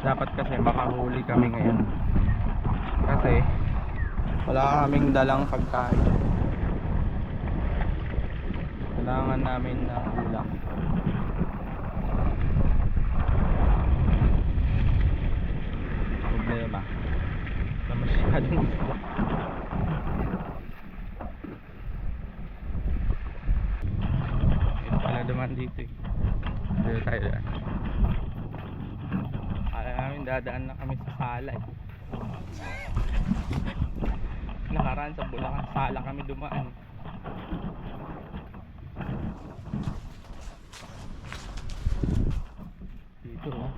Dapat kasi makahuli kami ngayon. Kasi wala kaming dalang pagkain. Kailangan namin ng ulam. Problema na masyadong isda. Ito pala duman dito eh. Dito tayo daan. Kala namin dadaan na kami sa Sala eh. Nakaraan sa Bulacan Sala kami dumaan. Dito oh.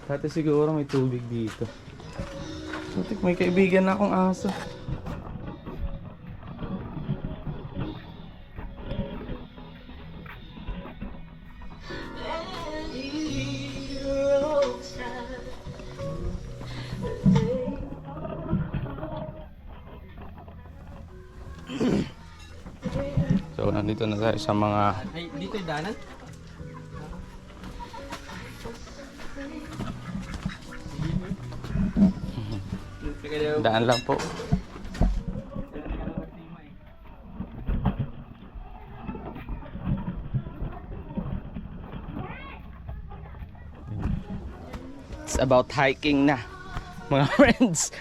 Dati siguro may tubig dito. Butik may kaibigan na akong aso. So nandito na tayo sa mga Ay, dito yung daanan? daan lang po. It's about hiking na, mga friends.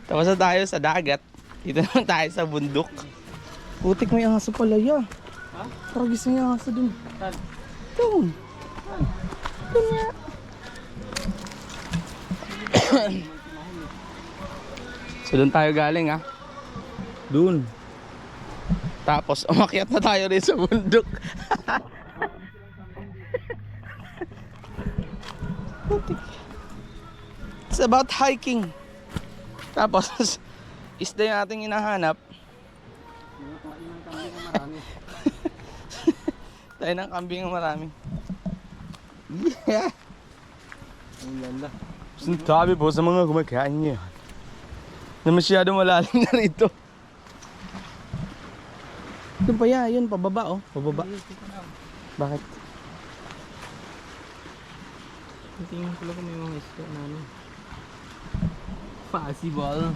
tapos na tayo sa dagat. Dito naman tayo sa bundok. Putik, may aso pala ya. Ha? Parang gising yung aso dun. Saan? Dun. Dun nga. So dun tayo galing ha. Dun. Tapos umakyat na tayo rin sa bundok. Putik. It's about hiking. Tapos isda yung ating hinahanap. Tayo ng kambing ng marami. Yeah. Ang lala. Sabi po sa mga kumakain niya na masyadong malalim na rito. Doon pa yun, pababa oh. Pababa. Bakit? Tingin ko lang kung may mga isda na ano. Possible.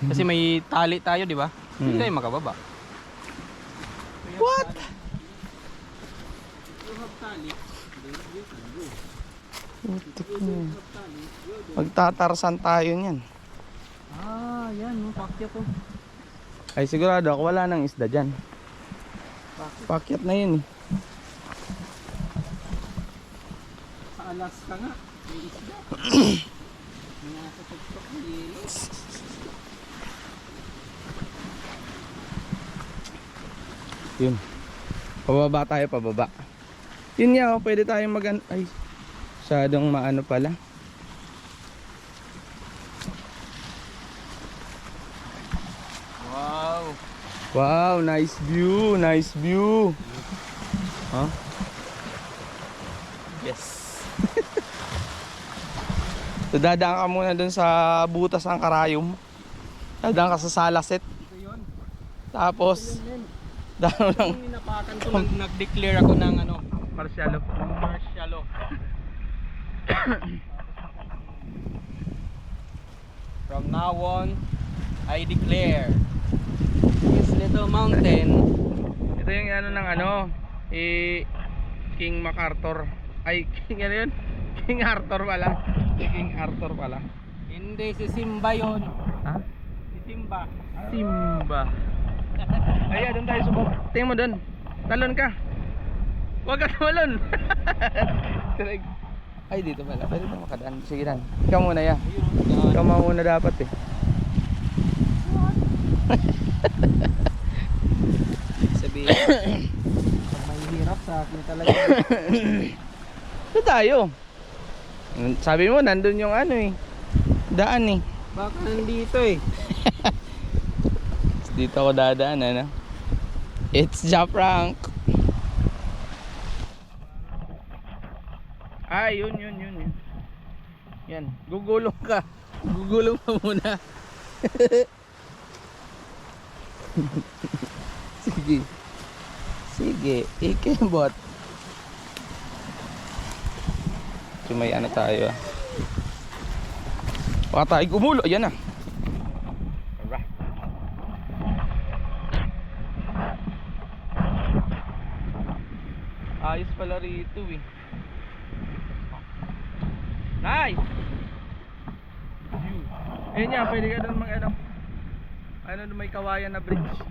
Kasi may tali tayo, di ba? Hindi tayo makababa. What? You have tali. Putik na. Magtatarsan tayo niyan. Ah, yan. Pakyat to. Ay sigurado ako wala nang isda dyan. Pakyat na yun eh. Sa Alaska nga. May isda. Mga sa tuktok ng yelo. Yun. Pababa tayo, pababa. Yun nga oh, pwede tayong mag ay masyadong maano pala. Wow. Wow, nice view, nice view. Huh? Yes. So dadaan ka muna dun sa butas ng karayom. Dadaan ka sa Salaset. Ito yun. Tapos daan lang Yung inapakan ko, nag-declare ako ng ano, Marcialo. Marcialo. From now on, I declare this little mountain. Ito yung ano ng ano, King MacArthur. Ay, King ano yun? King Arthur pala. King Arthur pala. Hindi, si Simba yun. Ha? Si Simba. Simba. Ay, doon tayo subok. Tingnan mo doon. Talon ka. Huwag ka tumalon. Ay, dito pala. Pwede na makadaan. Sige dan. Ikaw muna ya. Ikaw mauna dapat eh. Sabihin, pag may hirap sa akin talaga. Ito tayo. Sabi mo, nandun yung ano eh. Daan eh. Baka nandito eh. Dito ako dadaan ano. It's Japrank. Ay, yun. Yan, gugulong ka. Gugulong ka muna. Sige. Sige, ikembot. So may ano tayo ah. Baka tayo gumulo. Ayan na. Alright. Ayos pala rito eh. Nice! View. Ayun nga, pwede ka doon mag-ano. Ano doon may kawayan na bridge.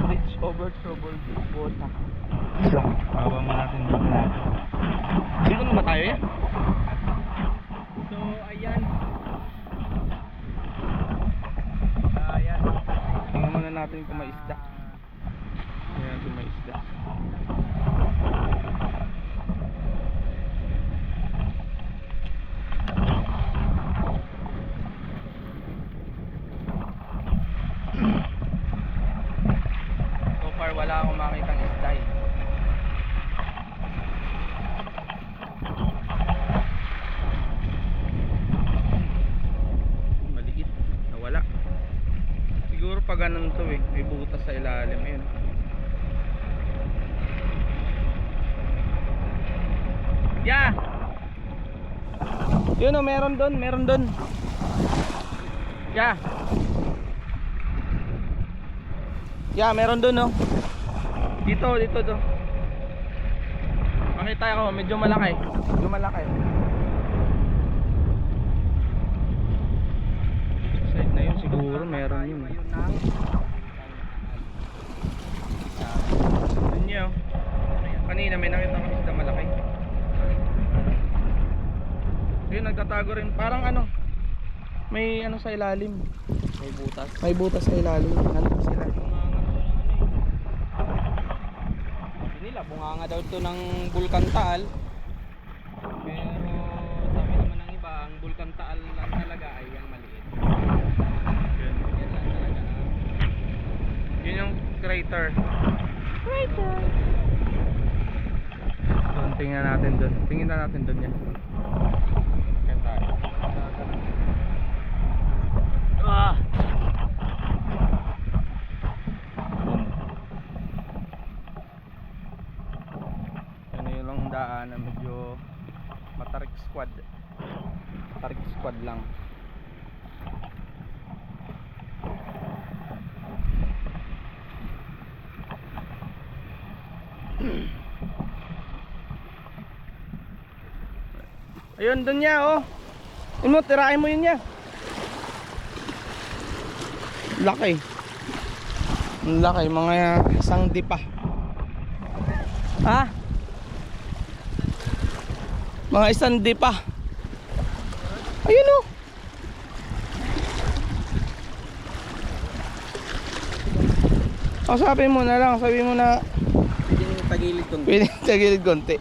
Bridge over troubled water. Bawa mo natin doon. Dito naman tayo yan. So, ayan. Ayan. Tingnan muna natin kung may isda. Ayan kung may isda. So far wala akong makitang isda eh. Maliit. Nawala. Siguro pag ganun to eh. May butas sa ilalim. Ayun. Yeah! Yun o, meron doon. Meron doon. Yeah. Yeah, meron doon oh. Dito, dito to. Makita ko, medyo malaki. Medyo malaki. Side na yun siguro, meron yun. Ayun na. Yun yun. Kanina may nakita kami isda malaki. Yun, nagtatago rin. Parang ano, may ano sa ilalim. May butas. May butas sa ilalim. Ano sila? Nila, bunganga daw to ng Bulkan Taal. Pero sabi naman ng iba, ang Bulkan Taal lang talaga ay ang maliit. Yun. Yan lang talaga. Yun yung crater. Crater! Doon, tingnan natin doon. Tingnan natin doon yan. Yan tayo. Ah! Yan na yung daan na medyo matarik squad. Matarik squad lang. Ayun, doon niya oh. Yun mo, tirahin mo yun niya. Laki. Ang laki, mga isang dipa. Ha? Mga isang dipa. Ayun oh. Oh, sabi mo na lang, sabi mo na Pwede nyo tagilid kung pwede tagilid konti.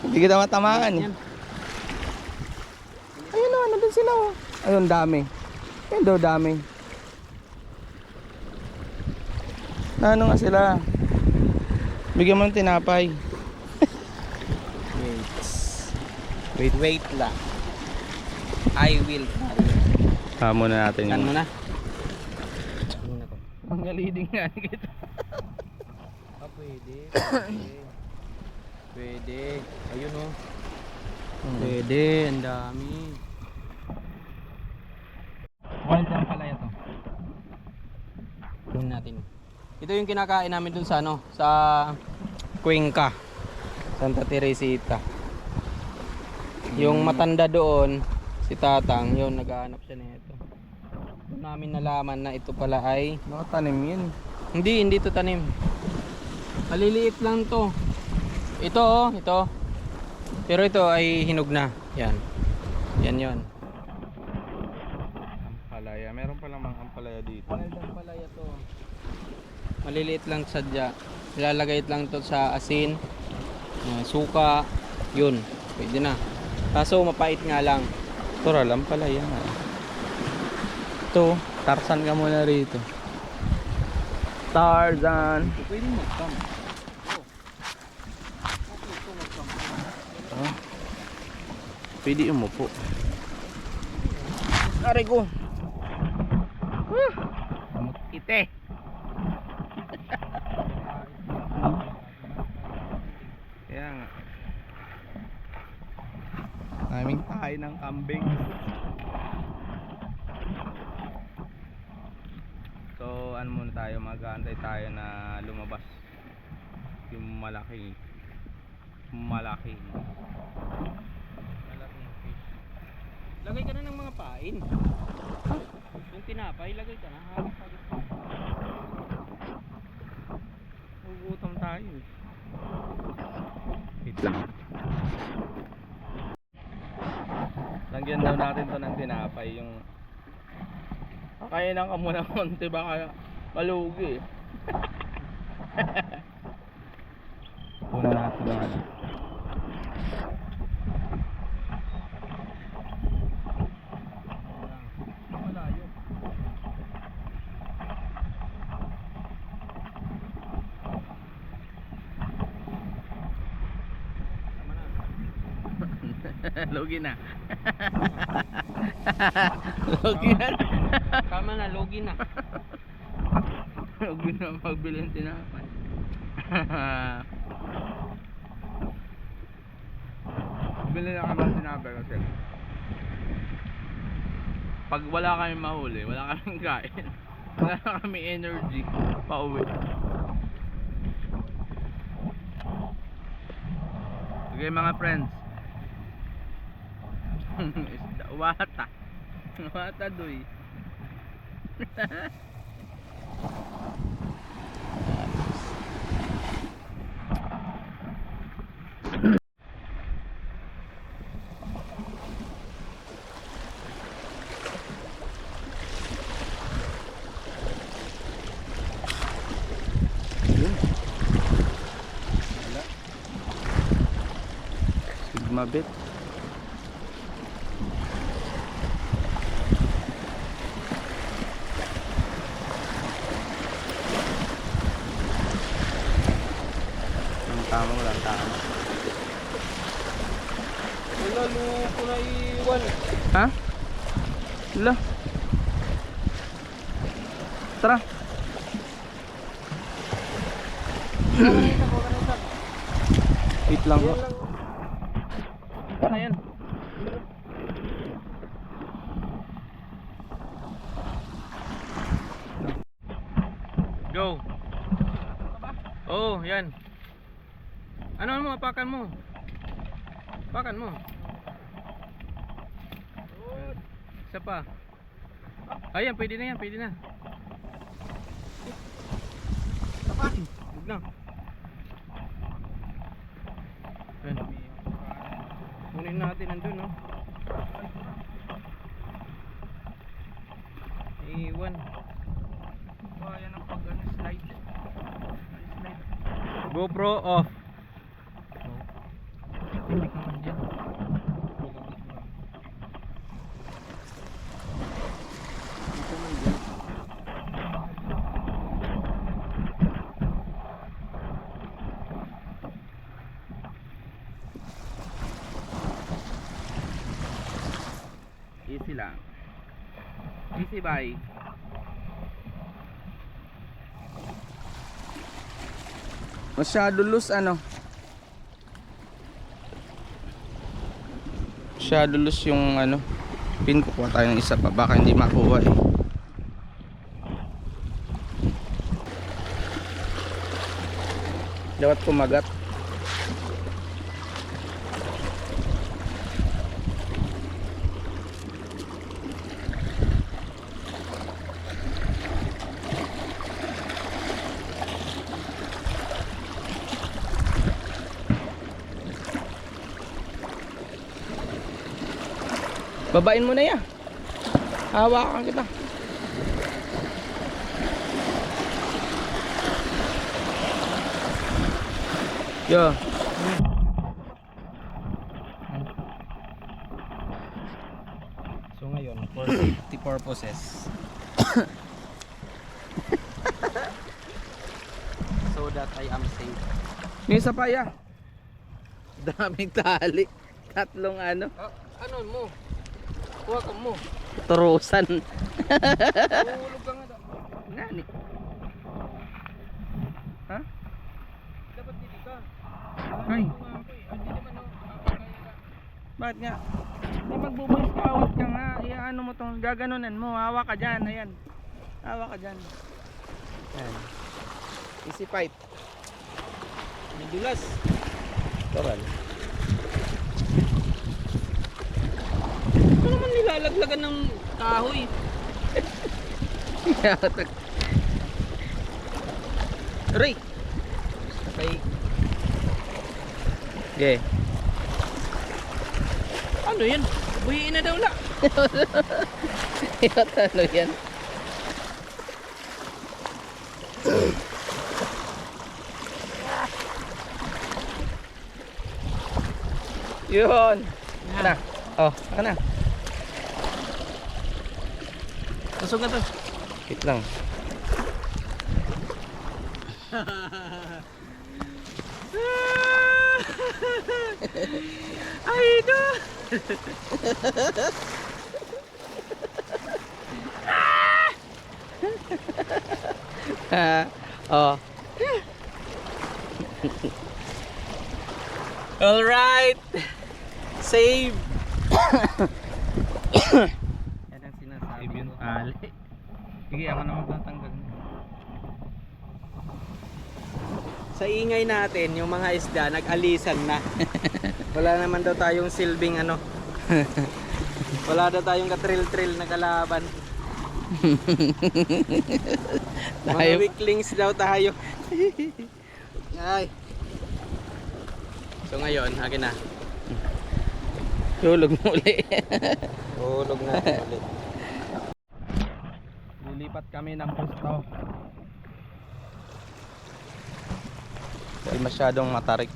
Hindi kita matamaan eh. yan. Ayun o, nandun sila o. Ayun, dami. Ayun daw, dami. Ano nga sila? Bigyan mo ng tinapay. Wait lang. I will. Hamo na natin Saan mo yung... na? Ang galiding nga kita. Ah, pwede. Pwede. Ayun oh. Pwede, ang dami. Wild lang pala ito. Tingnan natin. Ito yung kinakain namin dun sa ano, sa Cuenca, Santa Teresita. Yung matanda doon, si Tatang, yun naghahanap siya nito. Doon namin nalaman na ito pala ay Nakatanim yun. hindi to tanim. Maliliit lang to. Ito oh, ito. Pero ito ay hinog na. Yan. Yan yon. Ampalaya. Meron palang mga ampalaya dito. Wild ampalaya to. Maliliit lang sadya. Ilalagay lang to sa asin, suka, yun. Pwede na. Kaso mapait nga lang. Tural, ampalaya nga. Ito, Tarzan ka muna rito. Tarzan. Pwede mag-cam. Oh. Pwede umupo. Aray ko. Ite. ng kambing. So ano muna tayo, mag-aantay tayo na lumabas yung malaking malaking fish. Lagay ka na ng mga pain. Yung tinapay, lagay ka na. Ugutom tayo. Wait lang. Lagyan daw natin to ng tinapay. Yung kakainin ka muna konti, baka malugi. Una natin yung ano. Malayo. Lugi na. Lugi na. Tama na, logi na. Lugi na pagbili ng tinapay. Bili na kami ng tinapay kasi pag wala kaming mahuli, wala kaming kain, wala na kaming energy pauwi. Okay mga friends. Isda, wata. Wata doy. Sigma bit. Tama, walang tama. Wala, luko na iwan. Ha? Wala. Tara. Wait lang ko. Ayan. Go. Oh, yan. Ano mo, apakan mo. Apakan mo. Isa pa. Ayan, pwede na yan, pwede na. Huwag na. Ayan. Kunin natin nandun, no? Iwan. Oh, yan ang pag-slide. GoPro off. Easy lang. Easy bye. Masyado loose ano. Masyado loose yung ano. Pin, kukuha tayo ng isa pa. Baka hindi makuha eh. Dapat kumagat. Babain mo na yan. Hawakan kita. Yo. So ngayon, for safety purposes. So that I am safe. May isa pa ya. Daming tali. Tatlong ano. Ano mo? Kuha ka mo. Turusan. Hulog ka nga daw. Ngani. Ha? Dapat dito ka. Ay. Hindi naman ako. Kaya ka. Bakit nga? Hindi magbubuhos ka, awat ka nga. Ano mo tong gaganunan mo. Hawa ka dyan. Ayan. Hawa ka dyan. Ayan. Easy fight. Madulas. Toral. Ito naman nilalaglagan ng kahoy. Aray! Sabay. Okay. Ano yan? Buhiin na daw la. Talo yan. Yun. Kana. Oh, kana. Tusog na to. Wait lang. Ay, no! Oh. All right. Save. Yan ang sinasabi ko. Ali. Sige, ako na magtatanggal. Sa ingay natin, yung mga isda nag-alisan na. Wala naman daw tayong silbing ano. Wala daw tayong katrill-trill na kalaban. Mga weaklings daw tayo. Ay. So ngayon, akin na. Tulog mo uli. Tulog na ulit. Lilipat kami ng pusto. Dahil masyadong matarik.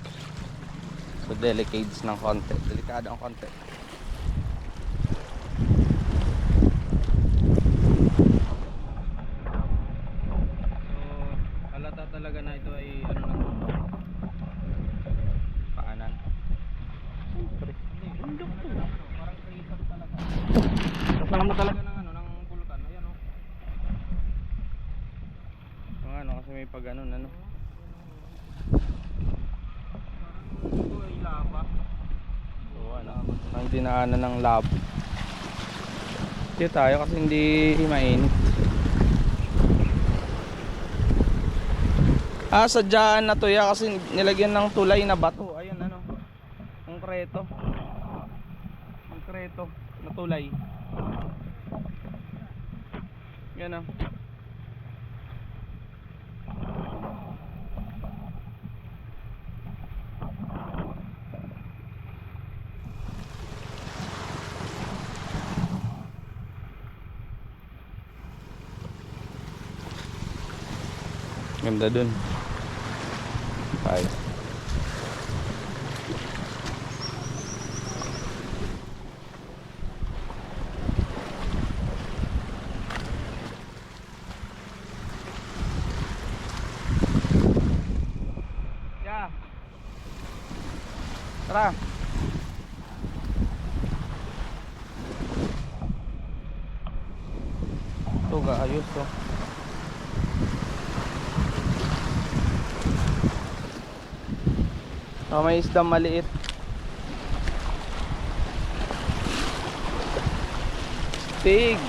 So delicate ng konti. Delikado ang konti. So halata talaga na ito ay ano na paanan. Siyempre. Bundok to. Parang crazy talaga. Kasama mo talaga ng ano ng bulkan. Ayan oh. Yung ano kasi may pag ano. Ito ay lava. Oo, ano? Ang dinaanan ng lava. Dito tayo kasi hindi mainit. Sadyaan na to ya kasi nilagyan ng tulay na bato. Ayun ano. Konkreto. Konkreto na tulay. Yan oh. Ganda dun. Bye. Yeah. Tara. Ito ga ayos to. May isdang maliit. Pig.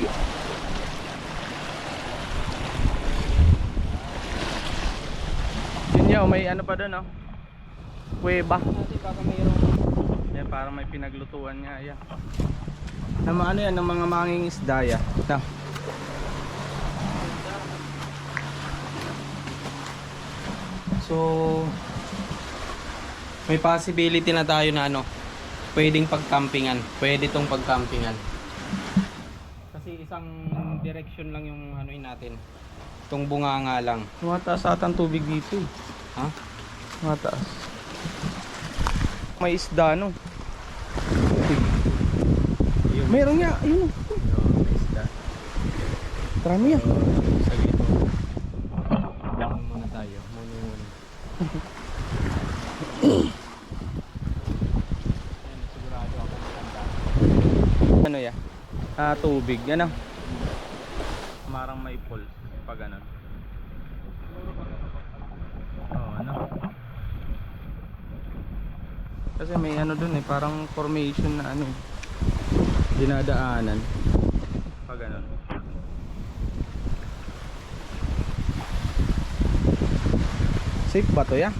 Yun yaw, may ano pa doon oh. Kuweba. Yan, parang may pinaglutuan niya. Ayan. Ano yan, ng mga manging isda ya. Ito. So may possibility na tayo na ano, pwedeng pagcampingan. Pwede tong pagcampingan. Kasi isang direction lang yung anuin natin. Itong bunganga lang. Tumataas atang tubig dito eh. Ha? Tumataas. May isda no. Meron nga, ayun. May isda. Marami yan. Sa gito. Bangon muna tayo. Muna. Sigurado ako maganda. Ano ya? Tubig. Yan ah. Marang may pulse pag ganun. Oh, ano? Kasi may ano dun eh, parang formation na ano, dinadaanan. Pag ganun. Safe ba to ya?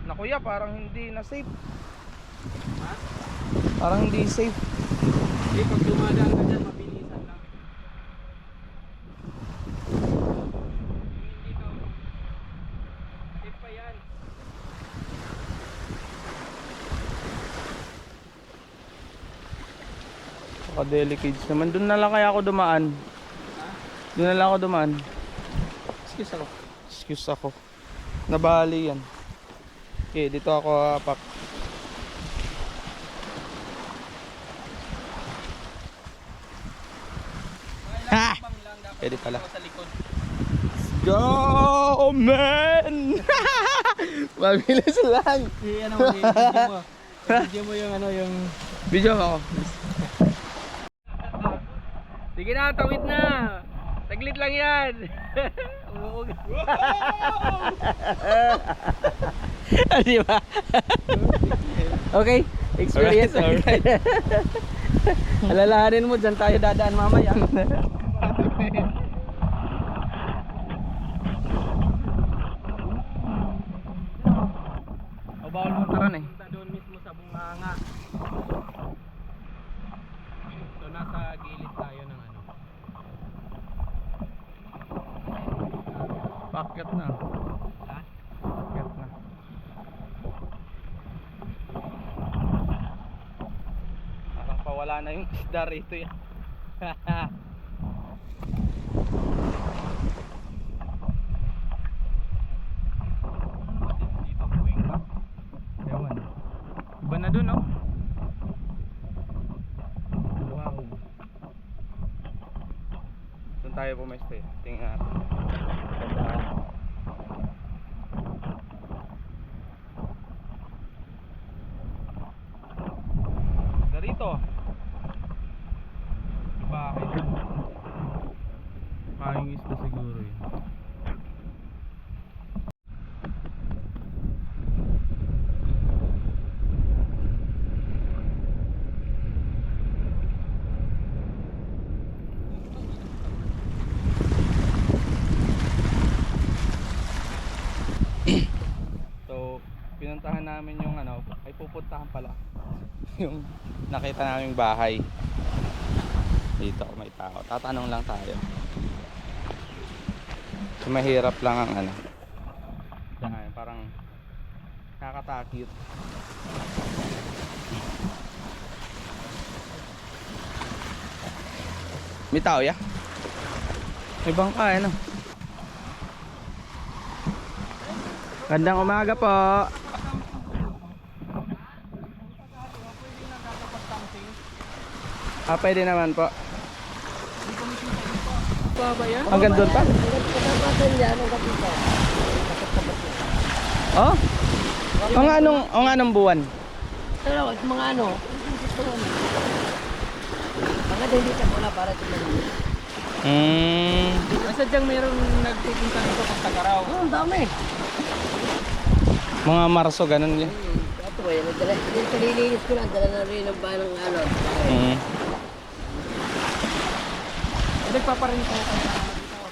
Na kuya, parang hindi na safe. Ha? Parang hindi safe. Hindi, pag dumadaan ka dyan, mabilisan lang. Hindi to. Safe pa yan. Delicate naman. Doon na lang kaya ako dumaan. Ha? Doon na lang ako dumaan. Excuse ako. Excuse ako. Nabali yan. Okay, dito ako hapak. Ha! Pwede pala. Sa likod. Go, man! Mabilis lang. Ano mo, video mo. Video mo yung ano, yung... Video ako. Sige na, tawid na. Taglit lang yan. Umuug. Di ba? Okay, experience. Alright. Alalahanin mo, dyan tayo dadaan mamaya. O bawal mong taran eh. Punta doon mismo sa bunganga. So nasa gilid tayo ng ano. Pakyat na. Ha? Pakyat na. Parang pawala na yung isda rito yan. Dito Cuenca. Ewan. Iba na dun, oh. Wow. Doon tayo pumeste. Tingnan natin. Gandaan. Darito. Bakit? Maing isda siguro yun. So, pinuntahan namin yung ano, ay pupuntahan pala yung nakita naming bahay. Dito may tao. Tatanong lang tayo. So, mahirap lang ang ano. Dahil parang nakakatakot. May tao ya? May bangka ano? Gandang umaga po. Pwede naman po. Pa ba yan? Hanggang doon pa? Oh? Ang anong buwan? Pero mga ano, mga dito muna para sa mga. Sadyang mayroong nagtitinta dito pag tagaraw. Ang dami. Mga Marso, ganun yun. Ito eh, nililinis ko lang, dala na rin ang bahan ng ano. Nagpaparin ko kayo.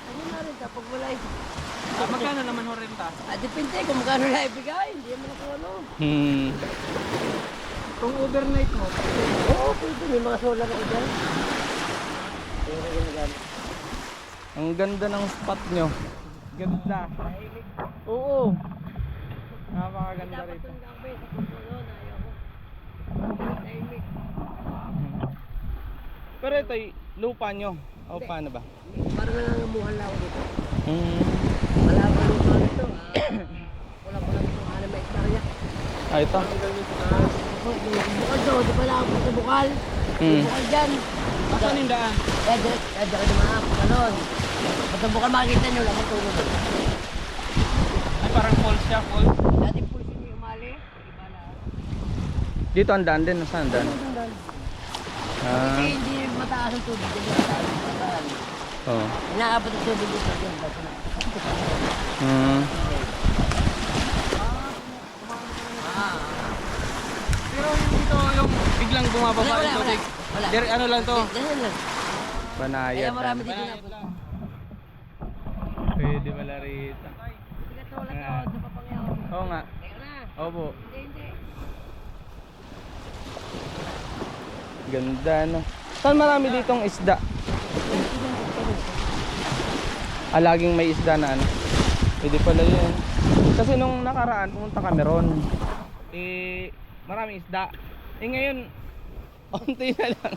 Ano na rin, kapag wala Magkano naman ho renta? depende kung magkano na ibigay, hindi mo na kung ano. Kung overnight mo, Oo, pwede, may mga solar ako dyan. Kaya na ginagamit. Ang ganda ng spot nyo. ganda. Oo. Napakaganda Dapat rito. yung gamit, sa kusulo na ayoko. Tahimik. Pero ito, lupa nyo. O paano ba? Parang nangangamuhan lang ako dito. Hmm. Wala pa lupa nito. Wala pa lang itong anime hektarya. Ito. Bukal doon, di pala ako sa bukal. Hmm. Bukal dyan. Asan yung daan? Kaya ka dumaan, ganon. Basta bukal makikita nyo, lang tulog. Ay parang falls siya, falls. Dati pulis yung umali. Iba na. Dito ang daan din. Saan ang daan? Kasi hindi mataas ang tubig. Hindi mataas ang daan. Oo. Inaabot ang tubig dito. Dyan, basta na. Pero yung dito, yung biglang bumababa Wala, yung wala, tubig. wala. Ano lang to? Ganyan lang. Banayad. Kaya marami lang. dito na. Pwede pala rito. Sige, ito, wala ka. Sa papangyaw. Oo nga. Teka na. Opo. Hindi. Ganda no. Saan marami ditong isda? Laging may isda na ano. Pwede pala yun. Kasi nung nakaraan pumunta kami ron. Maraming isda. Ngayon, onti na lang.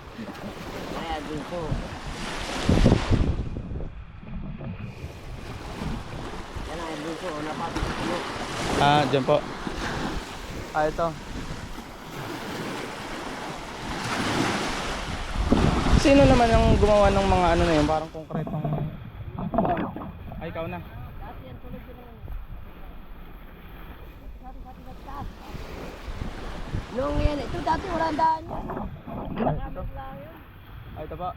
Kaya dito. Yan ang dito. Napapit mo. Dyan po. Ito. Sino naman ang gumawa ng mga ano na yun? Parang konkretong... Ay, ikaw na. Dati yan tulad yun lang. Nung yan, ito dati walang daan yan. Maraming lang yan. Ito po.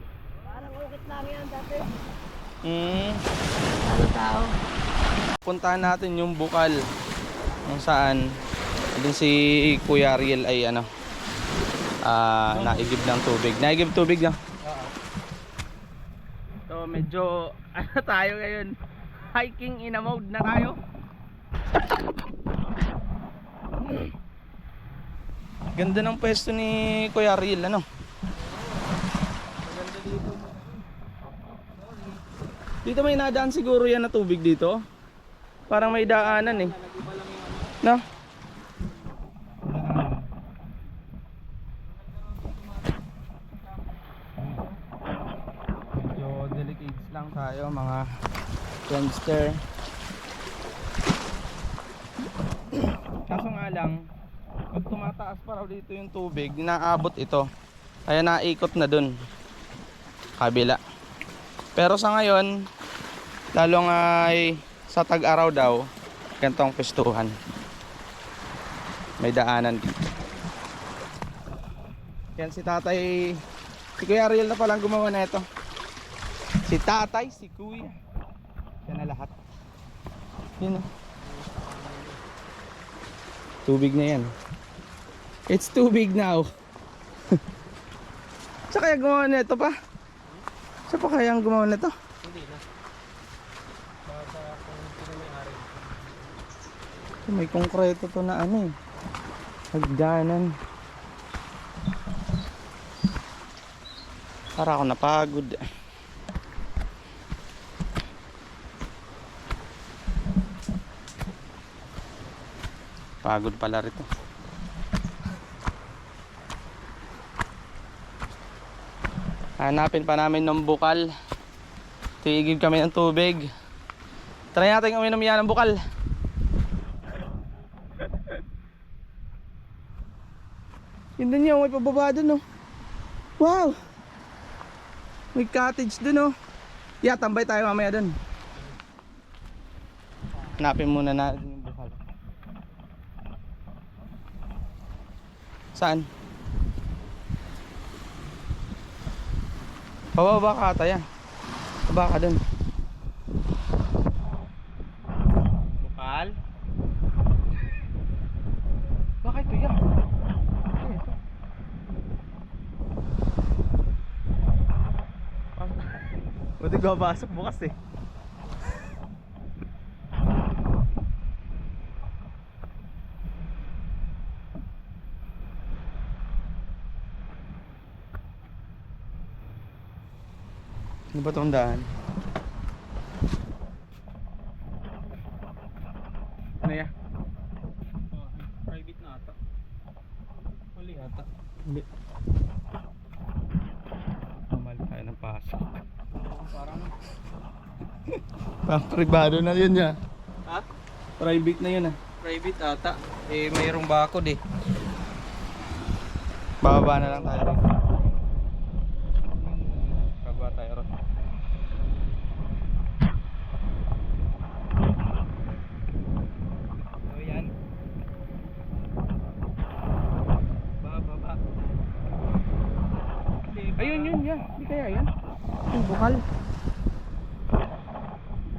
Parang ukit lang yan dati. Ano tao? Puntahan natin yung bukal. Kung saan din si Kuya Ariel ay ano naigib ng tubig. Naigib tubig na. So medyo ano tayo ngayon, hiking in a mode na tayo. Ganda ng pwesto ni Kuya Ariel, ano? Maganda dito. Dito may nadaan siguro yan na tubig dito. Parang may daanan eh. No? Medyo delicate lang tayo mga youngster. Kaso nga lang, pag tumataas pa raw dito yung tubig, naabot ito. Kaya naikot na dun kabila. Pero sa ngayon, lalong ay sa tag-araw daw, ganitong pwestuhan. May daanan dito. Yan si tatay, si Kuya Ariel na palang gumawa na ito. Si tatay, si kuya. Yan na lahat. Yun o. Tubig na yan. It's too big now. Siya kaya gumawa na ito pa? Siya pa kaya ang gumawa na ito? Hindi na. Baka kung sino may-ari. May konkreto to na ano eh. Hagdanan. Para ako napagod. Pagod pala rito. Hanapin pa namin ng bukal. Tigib kami ng tubig. Try natin uminom yan ng bukal. Yun dun yung may pababa dun oh. Wow! May cottage dun oh. Yeah, tambay tayo mamaya dun. Hanapin muna natin yung bukal. Saan? Pababa ka ata yan. Pababa ka dun. Bukal? Bakit ito yan? Buti ko pasok bukas eh. Ano ba itong daan? Ano yan? Private na ata. Huli ata. Hindi. Normal tayo ng pasok. Parang Privado na yun ya. ha? Private na yun ah. Private ata. Eh mayroong bakod eh. Bababa na lang tayo rin. Bababa tayo rin. So yan. Baba. Ayun yun yan. Hindi kaya yan. Yung bukal.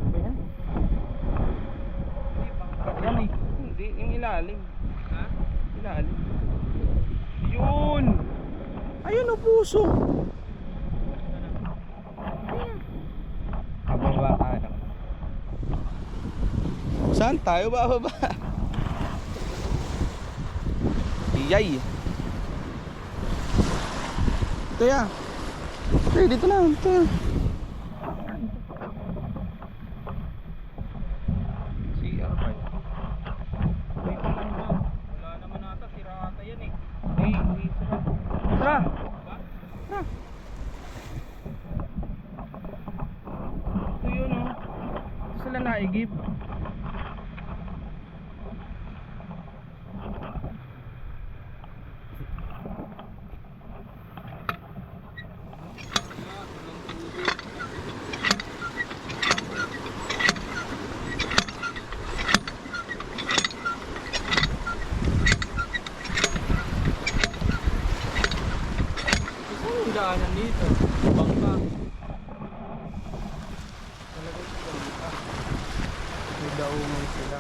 Ayan. Yan eh. Hindi. Yung ilalim. Ha? Ilalim. puso. Bababa tayo. Saan tayo bababa? Iyay. Kaya. Kaya dito na. Ito na. CR5. Wala naman ata, sira ata yan eh. Tara. Tara. Ito yun oh. Ito sila naigib. Saan yung daanan dito? Bangka. Talaga yung bangka. May daungan sila.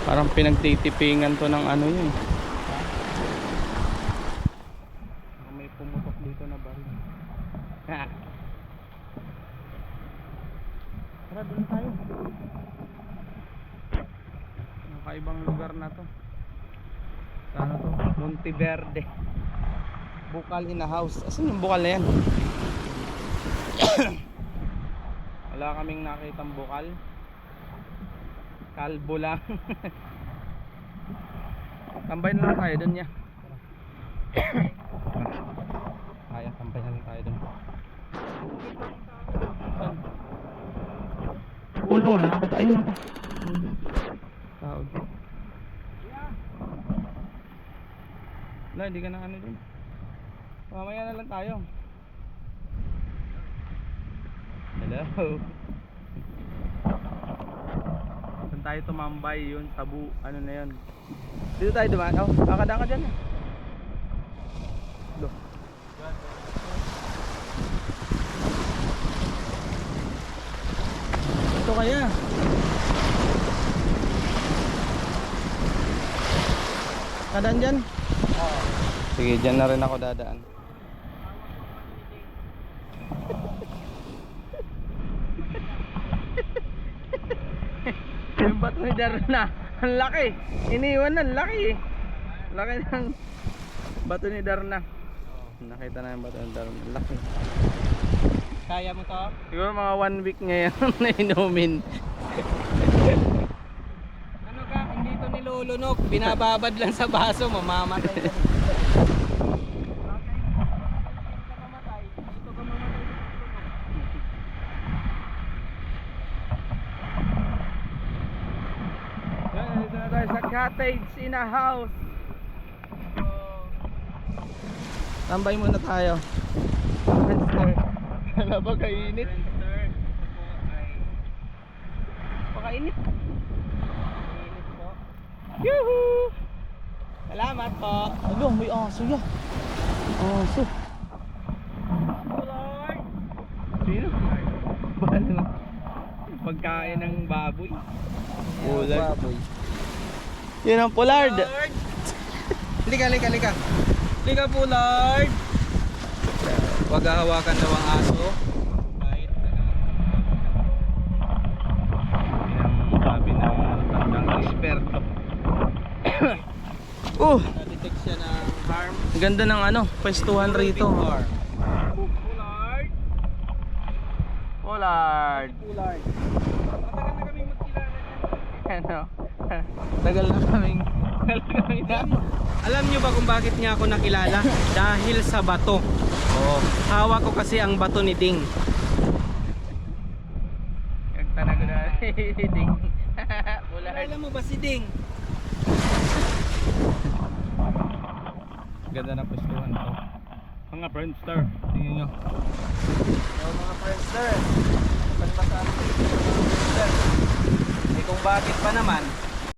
Parang pinagtitipingan to ng ano yun. May pumutok dito na baril. Tara, doon tayo. Nakaibang lugar na to. Ano to? Monteverde. Bukal in a house. Asan yung bukal na yan? Wala kaming nakitang bukal. Kalbo lang. Tambay na lang tayo dun niya. Kaya tambay na lang tayo dun. Ulo na. Ayun na. Tao dun. Wala, hindi ka na ano dun. Mamaya na lang tayo. Hello. Saan tayo tumambay yun? Tabu, ano na yun? Dito tayo dumaan. Oh, akad-akad dyan. Look. Ito kaya. Kadaan dyan? Sige, dyan na rin ako dadaan. Yung bato ni Darna, ang laki. Iniwan na, ang laki eh. Laki ng bato ni Darna. Nakita na yung bato ni Darna, ang laki. Kaya mo to? Siguro mga 1 week ngayon na inumin. Ano ka, hindi to nilulunok. Binababad lang sa baso, mamamatay ka. Dito na tayo sa cottage in a house. Tambay muna tayo. Wala ba kainit? Pakainit. Yuhu! Salamat po. Ano, may aso yan. Aso. Sino? Bano? Pagkain ng baboy. Pollard. Yun ang pollard. Lika, lika, lika. Lika, pollard. Huwag hawakan daw ang aso. Kahit Yung sabi ng tandang eksperto. na-detect siya ng harm. Ganda ng ano, pwestuhan rito. Pollard. Pollard. Pollard. Matagal na kaming magkilala niya. Ano? Tagal na kaming Alam niyo ba kung bakit niya ako nakilala? Dahil sa bato. Oo. Hawak ko kasi ang bato ni Ding. Kagtana ko na. Ding. Pollard. Kilala mo ba si Ding? Ganda na pwestuhan to. Mga friendster. Tingnan nyo. Mga friendster. Saan ba sa akin? Eh kung bakit pa naman,